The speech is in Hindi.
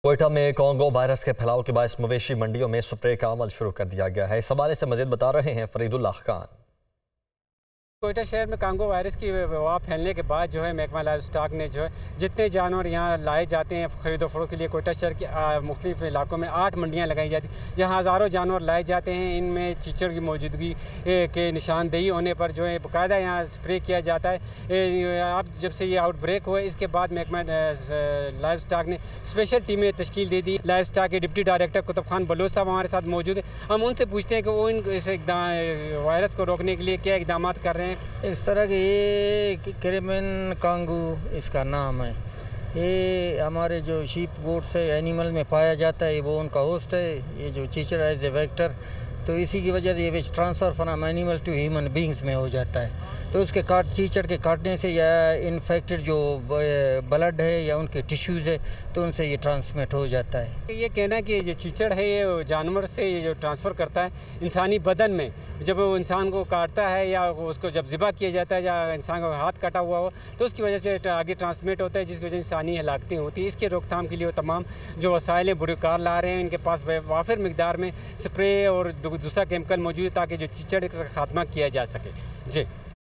कोयटा में कॉन्गो वायरस के फैलाव के बायस मवेशी मंडियों में स्प्रे का अमल शुरू कर दिया गया है। इस हवाले से मजीद बता रहे हैं फरीदुल्लाह खान। कोयटा शहर में कॉन्गो वायरस की वबा फैलने के बाद जो है महकमा लाइव स्टॉक ने जो है जितने जानवर यहाँ लाए जाते हैं खरीदो फरोख्त के लिए कोयटा शहर के मुख्तलिफ इलाकों में 8 मंडियाँ लगाई जाती हैं जहाँ हज़ारों जानवर लाए जाते हैं। इनमें चीचड़ की मौजूदगी के निशानदेही होने पर जो है बाकायदा यहाँ स्प्रे किया जाता है। अब जब से ये आउटब्रेक हुआ इसके बाद महकमा लाइव स्टॉक ने स्पेशल टीमें तश्कील दे दी। लाइव स्टॉक के डिप्टी डायरेक्टर कुतुब खान बलोच साहब हमारे साथ मौजूद हैं। हम उनसे पूछते हैं कि वो इस वायरस को रोकने के लिए क्या इकदाम कर रहे हैं। इस तरह के ये क्रेमेन कांगू इसका नाम है। ये हमारे जो शीप गोट्स है एनिमल में पाया जाता है, वो उनका होस्ट है। ये जो चीचड़ एज ए वेक्टर, तो इसी की वजह से ये which transfer from animal to human beings में हो जाता है। तो उसके चीचड़ के काटने से या इन्फेक्टेड जो ब्लड है या उनके टिश्यूज़ है तो उनसे ये ट्रांसमिट हो जाता है। ये कहना है कि जो चीचड़ है ये जानवर से ये जो ट्रांसफ़र करता है इंसानी बदन में, जब वो इंसान को काटता है या उसको जब ज़िबा किया जाता है या इंसान का हाथ कटा हुआ हो तो उसकी वजह से आगे ट्रांसमिट होता है, जिसकी वजह से इंसानी हलाकतें होती हैं। इसके रोकथाम के लिए वो तमाम जो वसाइल बुरकार ला रहे हैं, इनके पास वाफिर मिकदार में स्प्रे और दूसरा केमिकल मौजूद है ताकि जो चीचड़ का खात्मा किया जा सके। जी।